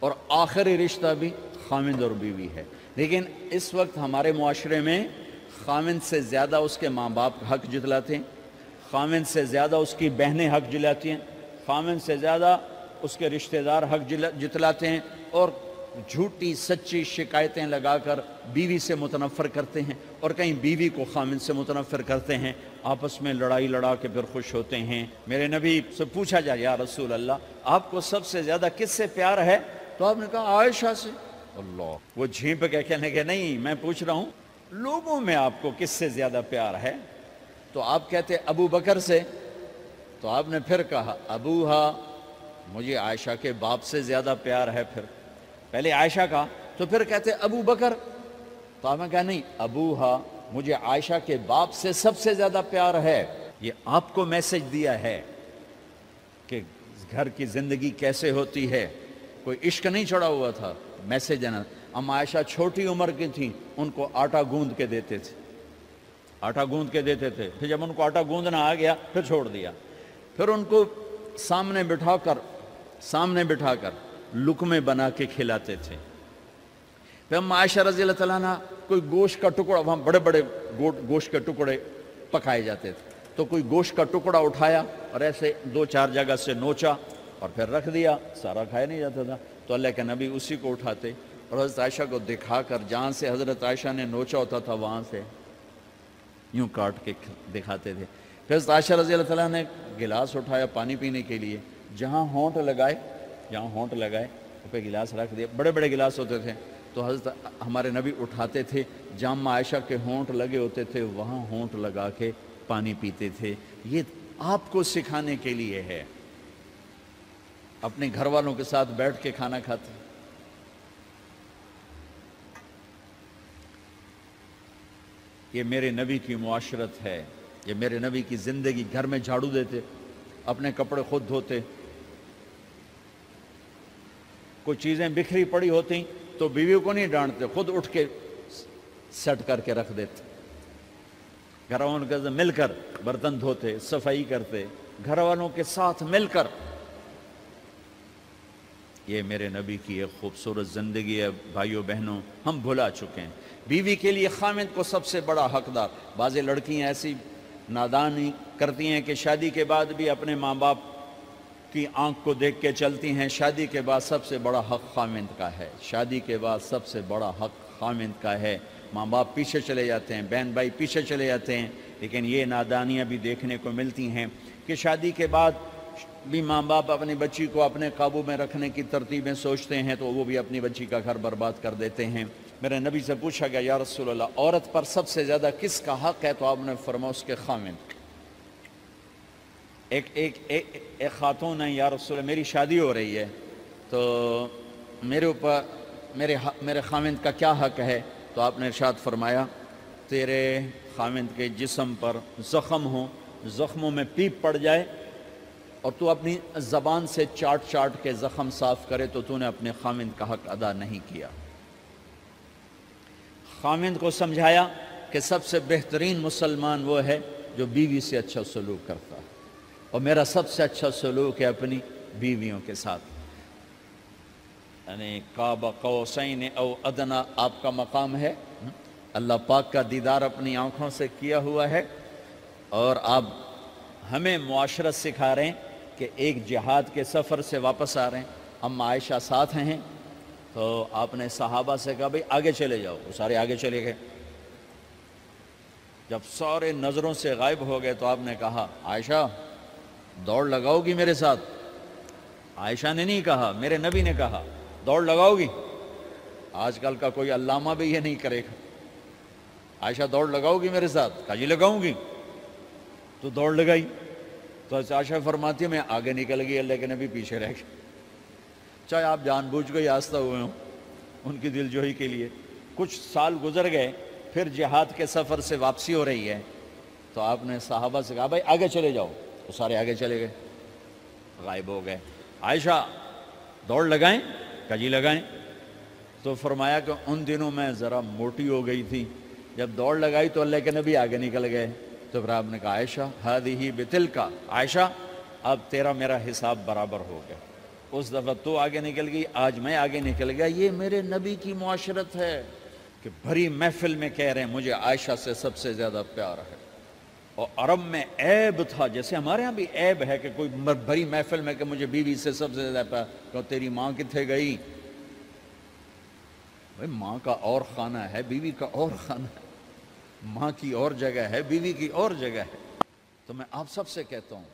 اور آخری رشتہ بھی خاوند اور بیوی ہے۔ لیکن اس وقت ہمارے معاشرے میں خاوند سے زیادہ اس کے ماں باپ حق جتلاتے ہیں، خاوند سے زیادہ اس کی بہنیں حق جلاتی ہیں، خاوند سے زیادہ اس کے رشتہ دار حق جتلاتے ہیں، اور جھوٹی سچی شکایتیں لگا کر بیوی سے متنفر کرتے ہیں، اور کہیں بیوی کو خاوند سے متنفر کرتے ہیں، آپس میں لڑائی لڑا کے پھر خوش ہوتے ہیں۔ میرے نبی سے پوچھا جائے یا رسول اللہ آپ کو سب سے زیادہ کس سے پیار ہے؟ تو آپ نے کہا عائشہ سے۔ اللہ، وہ جھینپ کے کہنے کہ نہیں، میں پوچھ رہا ہوں لوگوں میں آپ کو کس سے زیادہ پیار ہے؟ تو آپ کہتے ابو بکر سے۔ تو آپ نے پھر کہا ابوہا، مجھے عائشہ کے باپ سے زیادہ پیار ہے۔ پھر پہلے عائشہ کہا تو پھر کہتے ابو بکر۔ تو آپ نے کہا نہیں، ابوہا، مجھے عائشہ کے باپ سے سب سے زیادہ پیار ہے۔ یہ آپ کو میسج دیا ہے کہ گھر کی زندگی کیسے ہوتی ہے، کوئی عشق نہیں چڑھا ہوا تھا، میسج دینا۔ اما عائشہ چھوٹی عمر کی تھیں، ان کو آٹا گوندھ کے دیتے تھے، آٹا گوندھ کے دیتے تھے، پھر جب ان کو آٹا گوندھنا آ گیا پھر چھوڑ دیا، پھر ان کو سامنے بٹھا کر لقمے بنا کے کھلاتے تھے۔ پھر اما عائشہ رضی اللہ تعالیٰ عنہ کوئی گوشت کا ٹکڑا، وہاں بڑے بڑے گوشت کے ٹکڑے پکائے جاتے تھے، تو کوئی گوشت کا ٹکڑا اٹھایا اور ایسے 2-4 جگہ سے نوچا اور پھر رکھ دیا، سارا کھایا نہیں جاتا تھا، تو اللہ کے نبی اسی کو اٹھاتے اور حضرت عائشہ کو دکھا کر، جہاں سے حضرت عائشہ نے نوچا ہوتا تھا وہاں سے یوں کاٹ کے دکھاتے تھے۔ پھر حضرت عائشہ رضی اللہ تعالیٰ نے گلاس اٹھایا پانی پینے کے لیے، جہاں ہونٹ لگائے پہ گلاس رکھ دیا، بڑے بڑے گلاس ہوتے تھے، تو حضرت ہمارے نبی اٹھاتے تھے، جہاں عائشہ کے ہونٹ لگے ہوتے تھے وہاں ہونٹ لگا کے پانی پیتے تھے۔ یہ آپ کو سکھانے کے لیے ہے، اپنے گھر والوں کے ساتھ بیٹھ کے کھانا کھاتے۔ یہ میرے نبی کی معاشرت ہے، یہ میرے نبی کی زندگی۔ گھر میں جھاڑو دیتے، اپنے کپڑے خود دھوتے، کوئی چیزیں بکھری پڑی ہوتی تو بیوی کو نہیں ڈانٹتے، خود اٹھ کے سیٹ کر کے رکھ دیتے، گھر والوں کے ساتھ مل کر برتن دھوتے، صفائی کرتے، گھر والوں کے ساتھ مل کر۔ یہ میرے نبی کی ایک خوبصورت زندگی ہے۔ بھائیو بہنوں، ہم بھلا چکے ہیں بیوی کے لیے خاوند کو سب سے بڑا حقدار۔ بعض لڑکیاں ایسی نادانی کرتی ہیں کہ شادی کے بعد بھی اپنے ماں باپ کی آنکھ کو دیکھ کے چلتی ہیں۔ شادی کے بعد سب سے بڑا حق خاوند کا ہے، شادی کے بعد سب سے بڑا حق خاوند کا ہے۔ ماں باپ پیچھے چلے جاتے ہیں، بہن بھائی پیچھے چلے جاتے ہیں، لیکن یہ نادانیاں بھی دیکھنے کو ملتی ہیں کہ شادی کے بعد بھی ماں باپ اپنی بچی کو اپنے قابو میں رکھنے کی ترتیبیں سوچتے ہیں تو وہ بھی اپنی بچی کا گھر برباد کر دیتے ہیں۔ میرے نبی سے پوچھا گیا یا رسول اللہ عورت پر سب سے زیادہ کس کا حق ہے؟ تو آپ نے فرمایا اس کے خاوند۔ ایک خاتون ہے، یا رسول اللہ میری شادی ہو رہی ہے تو میرے اوپر میرے خاوند کا کیا حق ہے؟ تو آپ نے ارشاد فرمایا تیرے خاوند کے جسم پر زخم ہو، زخموں میں پیپ پڑ جائے اور تو اپنی زبان سے چاٹ کے زخم صاف کرے تو تو نے اپنے خاوند کا حق ادا نہیں کیا۔ خاوند کو سمجھایا کہ سب سے بہترین مسلمان وہ ہے جو بیوی سے اچھا سلوک کرتا ہے، اور میرا سب سے اچھا سلوک ہے اپنی بیویوں کے ساتھ، یعنی قاب قوسین او ادنا آپ کا مقام ہے، اللہ پاک کا دیدار اپنی آنکھوں سے کیا ہوا ہے، اور آپ ہمیں معاشرت سکھا رہے ہیں کہ ایک جہاد کے سفر سے واپس آ رہے ہیں، اما عائشہ ساتھ ہیں، تو آپ نے صحابہ سے کہا بھئی آگے چلے جاؤ، وہ سارے آگے چلے گئے۔ جب سارے نظروں سے غائب ہو گئے تو آپ نے کہا عائشہ دوڑ لگاؤ گی میرے ساتھ؟ عائشہ نے نہیں کہا، میرے نبی نے کہا دوڑ لگاؤ گی؟ آج کل کا کوئی علامہ بھی یہ نہیں کرے گا، عائشہ دوڑ لگاؤ گی میرے ساتھ؟ کہا جی لگاؤں گی۔ تو دوڑ لگائی تو عائشہ فرماتی ہے میں آگے نکل گئی، اللہ کے نبی پیچھے رہ گئے، چاہے آپ جان بوجھ کے آستہ ہوئے ہوں ان کی دل جوئی کے لیے۔ کچھ سال گزر گئے، پھر جہاد کے سفر سے واپسی ہو رہی ہے تو آپ نے صحابہ سے کہا بھائی آگے چلے جاؤ، وہ سارے آگے چلے گئے، غائب ہو گئے۔ عائشہ دوڑ لگائیں؟ کہا جی لگائیں۔ تو فرمایا کہ ان دنوں میں ذرا موٹی ہو گئی تھی، جب دوڑ لگائی تو اللہ کے نبی آگے نکل گئے، تو پھر آپ نے کہا عائشہ ہذہ بتلک، عائشہ اب تیرا میرا حساب برابر ہو گیا، اس دفعہ تو آگے نکل گئی، آج میں آگے نکل گیا. یہ میرے نبی کی معاشرت ہے کہ بھری محفل میں کہہ رہے ہیں مجھے عائشہ سے سب سے زیادہ پیار ہے. اور عرب میں عیب تھا، جیسے ہمارے ہاں بھی عیب ہے کہ کوئی بھری محفل میں کہ مجھے بیوی سے سب سے زیادہ پیار. کہ تیری ماں کتنے گئی؟ بھائی ماں کا اور خانہ ہے، بیوی کا اور خانہ ہے. ماں کی اور جگہ ہے، بیوی کی اور جگہ ہے. تو میں آپ سب سے کہتا ہوں